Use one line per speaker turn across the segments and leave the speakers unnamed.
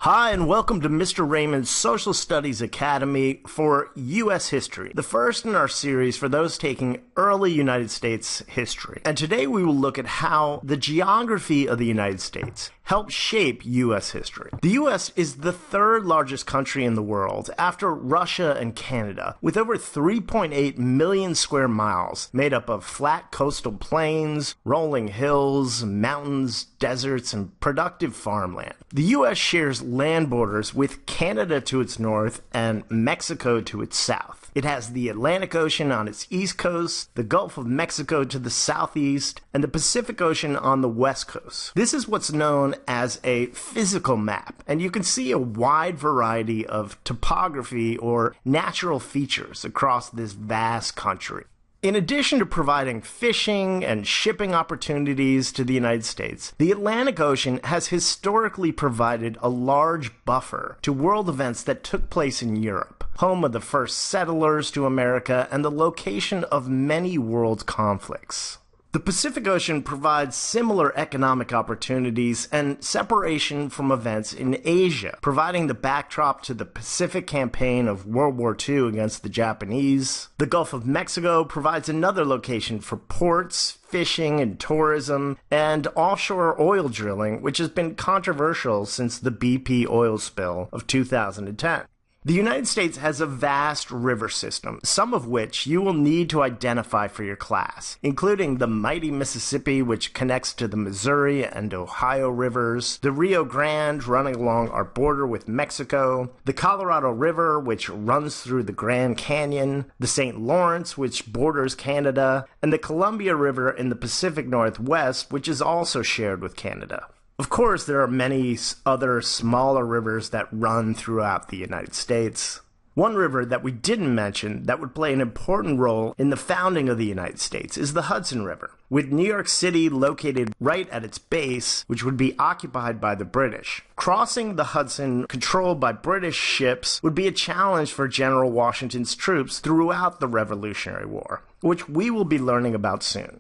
Hi, and welcome to Mr. Raymond's Social Studies Academy for U.S. History, the first in our series for those taking early United States history. And today we will look at how the geography of the United States helped shape U.S. history. The U.S. is the third largest country in the world after Russia and Canada, with over 3.8 million square miles made up of flat coastal plains, rolling hills, mountains, deserts, and productive farmland. The U.S. shares land borders with Canada to its north and Mexico to its south. It has the Atlantic Ocean on its east coast, the Gulf of Mexico to the southeast, and the Pacific Ocean on the west coast. This is what's known as a physical map, and you can see a wide variety of topography or natural features across this vast country. In addition to providing fishing and shipping opportunities to the United States, the Atlantic Ocean has historically provided a large buffer to world events that took place in Europe, home of the first settlers to America and the location of many world conflicts. The Pacific Ocean provides similar economic opportunities and separation from events in Asia, providing the backdrop to the Pacific campaign of World War II against the Japanese. The Gulf of Mexico provides another location for ports, fishing and tourism, and offshore oil drilling, which has been controversial since the BP oil spill of 2010. The United States has a vast river system, some of which you will need to identify for your class, including the mighty Mississippi, which connects to the Missouri and Ohio rivers, the Rio Grande running along our border with Mexico, the Colorado River, which runs through the Grand Canyon, the St. Lawrence, which borders Canada, and the Columbia River in the Pacific Northwest, which is also shared with Canada. Of course, there are many other smaller rivers that run throughout the United States. One river that we didn't mention that would play an important role in the founding of the United States is the Hudson River, with New York City located right at its base, which would be occupied by the British. Crossing the Hudson, controlled by British ships, would be a challenge for General Washington's troops throughout the Revolutionary War, which we will be learning about soon.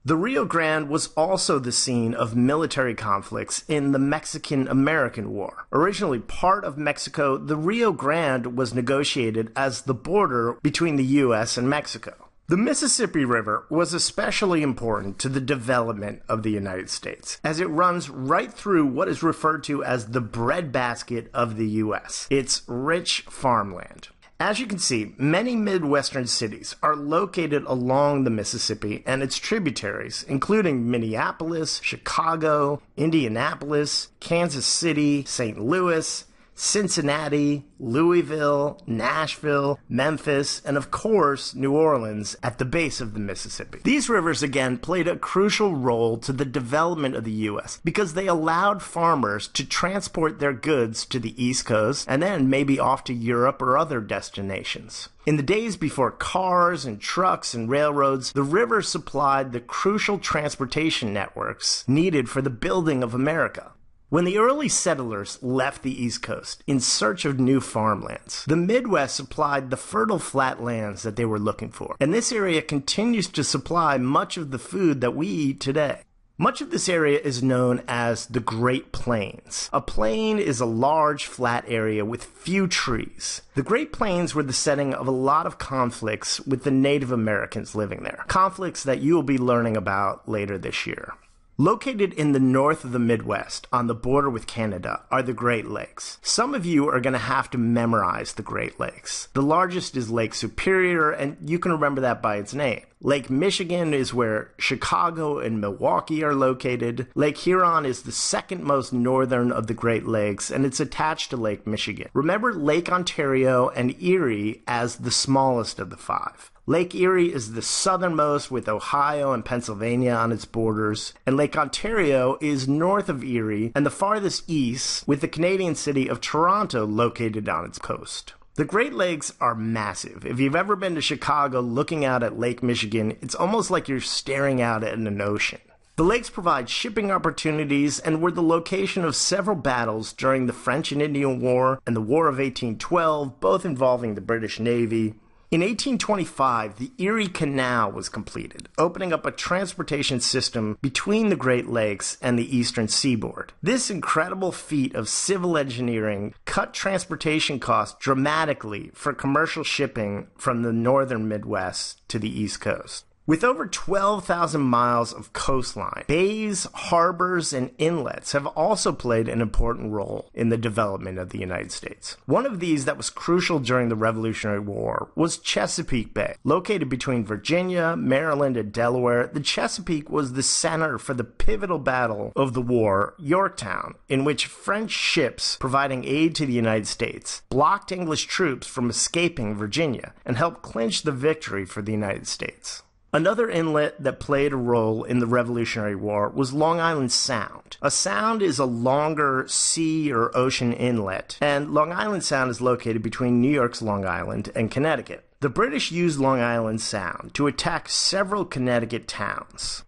The Rio Grande was also the scene of military conflicts in the Mexican-American War. Originally part of Mexico, the Rio Grande was negotiated as the border between the U.S. and Mexico. The Mississippi River was especially important to the development of the United States, as it runs right through what is referred to as the breadbasket of the U.S., its rich farmland. As you can see, many Midwestern cities are located along the Mississippi and its tributaries, including Minneapolis, Chicago, Indianapolis, Kansas City, St. Louis, Cincinnati, Louisville, Nashville, Memphis, and of course, New Orleans at the base of the Mississippi. These rivers again played a crucial role to the development of the U.S. because they allowed farmers to transport their goods to the East Coast and then maybe off to Europe or other destinations. In the days before cars and trucks and railroads, the rivers supplied the crucial transportation networks needed for the building of America. When the early settlers left the East Coast in search of new farmlands, the Midwest supplied the fertile flat lands that they were looking for, and this area continues to supply much of the food that we eat today. Much of this area is known as the Great Plains. A plain is a large, flat area with few trees. The Great Plains were the setting of a lot of conflicts with the Native Americans living there, conflicts that you will be learning about later this year. Located in the north of the Midwest, on the border with Canada, are the Great Lakes. Some of you are going to have to memorize the Great Lakes. The largest is Lake Superior, and you can remember that by its name. Lake Michigan is where Chicago and Milwaukee are located. Lake Huron is the second most northern of the Great Lakes, and it's attached to Lake Michigan. Remember Lake Ontario and Erie as the smallest of the five. Lake Erie is the southernmost with Ohio and Pennsylvania on its borders, and Lake Ontario is north of Erie and the farthest east with the Canadian city of Toronto located on its coast. The Great Lakes are massive. If you've ever been to Chicago looking out at Lake Michigan, it's almost like you're staring out at an ocean. The lakes provide shipping opportunities and were the location of several battles during the French and Indian War and the War of 1812, both involving the British Navy. In 1825, the Erie Canal was completed, opening up a transportation system between the Great Lakes and the eastern seaboard. This incredible feat of civil engineering cut transportation costs dramatically for commercial shipping from the northern Midwest to the East Coast. With over 12,000 miles of coastline, bays, harbors, and inlets have also played an important role in the development of the United States. One of these that was crucial during the Revolutionary War was Chesapeake Bay. Located between Virginia, Maryland, and Delaware, the Chesapeake was the center for the pivotal battle of the war, Yorktown, in which French ships providing aid to the United States blocked English troops from escaping Virginia and helped clinch the victory for the United States. Another inlet that played a role in the Revolutionary War was Long Island Sound. A sound is a longer sea or ocean inlet, and Long Island Sound is located between New York's Long Island and Connecticut. The British used Long Island Sound to attack several Connecticut towns.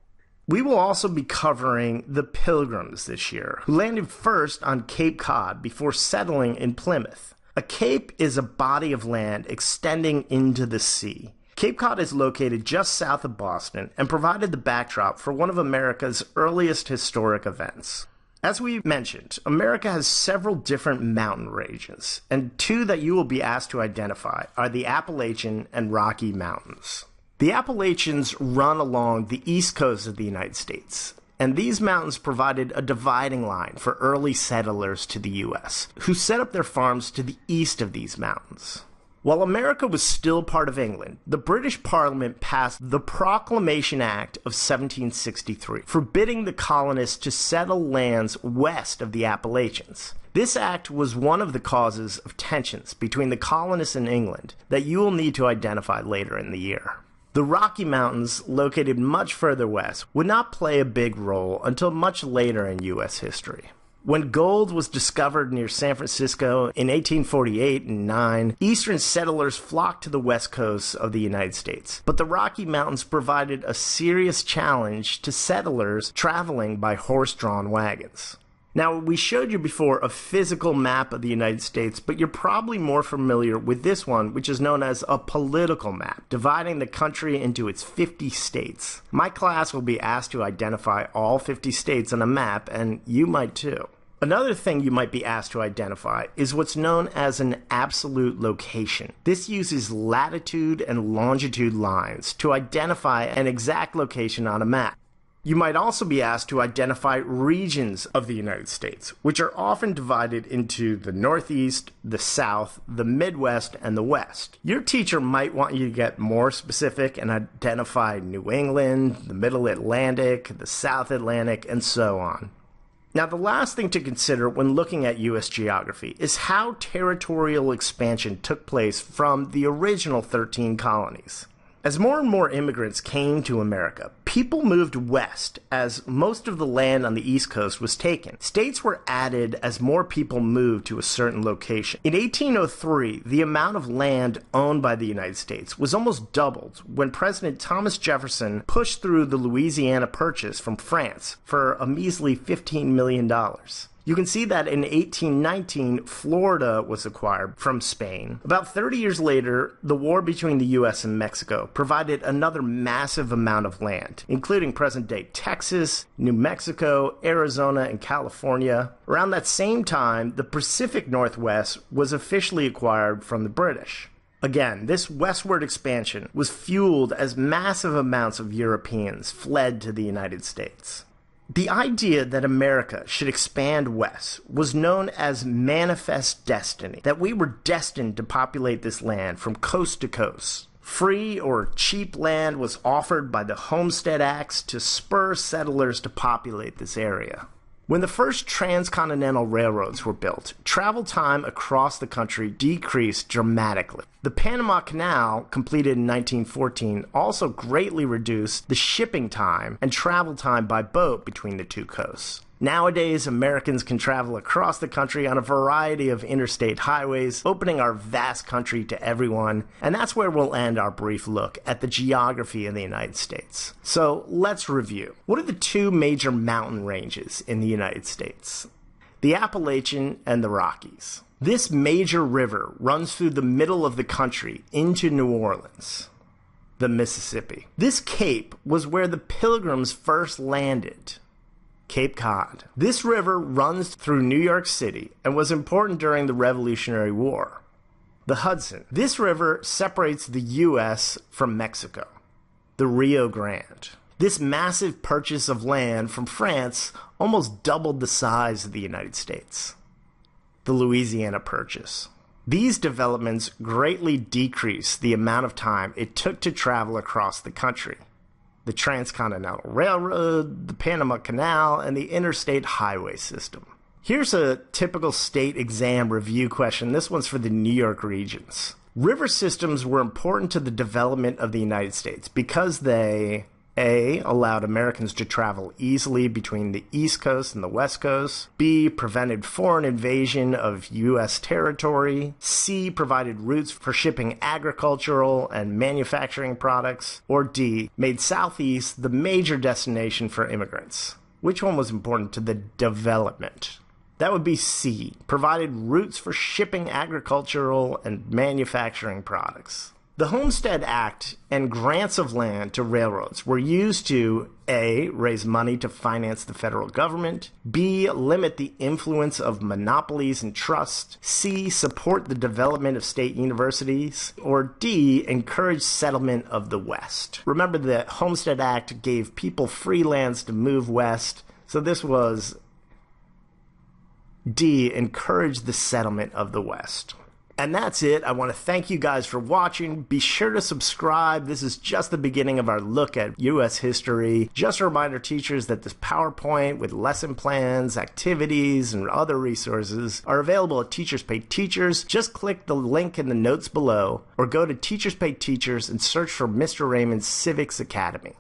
We will also be covering the Pilgrims this year, who landed first on Cape Cod before settling in Plymouth. A cape is a body of land extending into the sea. Cape Cod is located just south of Boston and provided the backdrop for one of America's earliest historic events. As we mentioned, America has several different mountain ranges, and two that you will be asked to identify are the Appalachian and Rocky Mountains. The Appalachians run along the east coast of the United States, and these mountains provided a dividing line for early settlers to the U.S., who set up their farms to the east of these mountains. While America was still part of England, the British Parliament passed the Proclamation Act of 1763, forbidding the colonists to settle lands west of the Appalachians. This act was one of the causes of tensions between the colonists and England that you will need to identify later in the year. The Rocky Mountains, located much further west, would not play a big role until much later in U.S. history. When gold was discovered near San Francisco in 1848 and 9, eastern settlers flocked to the west coast of the United States. But the Rocky Mountains provided a serious challenge to settlers traveling by horse-drawn wagons. Now, we showed you before a physical map of the United States, but you're probably more familiar with this one, which is known as a political map, dividing the country into its 50 states. My class will be asked to identify all 50 states on a map, and you might too. Another thing you might be asked to identify is what's known as an absolute location. This uses latitude and longitude lines to identify an exact location on a map. You might also be asked to identify regions of the United States, which are often divided into the Northeast, the South, the Midwest, and the West. Your teacher might want you to get more specific and identify New England, the Middle Atlantic, the South Atlantic, and so on. Now, the last thing to consider when looking at U.S. geography is how territorial expansion took place from the original 13 colonies. As more and more immigrants came to America, people moved west as most of the land on the East Coast was taken. States were added as more people moved to a certain location. In 1803, the amount of land owned by the United States was almost doubled when President Thomas Jefferson pushed through the Louisiana Purchase from France for a measly $15 million. You can see that in 1819, Florida was acquired from Spain. About 30 years later, the war between the U.S. and Mexico provided another massive amount of land, including present-day Texas, New Mexico, Arizona, and California. Around that same time, the Pacific Northwest was officially acquired from the British. Again, this westward expansion was fueled as massive amounts of Europeans fled to the United States. The idea that America should expand west was known as manifest destiny, that we were destined to populate this land from coast to coast. Free or cheap land was offered by the Homestead Acts to spur settlers to populate this area. When the first transcontinental railroads were built, travel time across the country decreased dramatically. The Panama Canal, completed in 1914, also greatly reduced the shipping time and travel time by boat between the two coasts. Nowadays, Americans can travel across the country on a variety of interstate highways, opening our vast country to everyone, and that's where we'll end our brief look at the geography of the United States. So let's review. What are the two major mountain ranges in the United States? the Appalachian and the Rockies. This major river runs through the middle of the country into New Orleans, the Mississippi. This cape was where the Pilgrims first landed, Cape Cod. This river runs through New York City and was important during the Revolutionary War. The Hudson. This river separates the U.S. from Mexico. The Rio Grande. This massive purchase of land from France almost doubled the size of the United States. The Louisiana Purchase. These developments greatly decreased the amount of time it took to travel across the country. The Transcontinental Railroad, the Panama Canal, and the interstate highway system. Here's a typical state exam review question. This one's for the New York regions. River systems were important to the development of the United States because they A. allowed Americans to travel easily between the East Coast and the West Coast. B. prevented foreign invasion of U.S. territory. C. provided routes for shipping agricultural and manufacturing products. Or D. made Southeast the major destination for immigrants. Which one was important to the development? That would be C. provided routes for shipping agricultural and manufacturing products. The Homestead Act and grants of land to railroads were used to A. raise money to finance the federal government, B. limit the influence of monopolies and trusts, C. support the development of state universities, or D. encourage settlement of the West. Remember, the Homestead Act gave people free lands to move west, so this was D. encourage the settlement of the West. And that's it. I want to thank you guys for watching. Be sure to subscribe. This is just the beginning of our look at U.S. history. Just a reminder, teachers, that this PowerPoint with lesson plans, activities, and other resources are available at Teachers Pay Teachers. Just click the link in the notes below or go to Teachers Pay Teachers and search for Mr. Raymond's Civics Academy.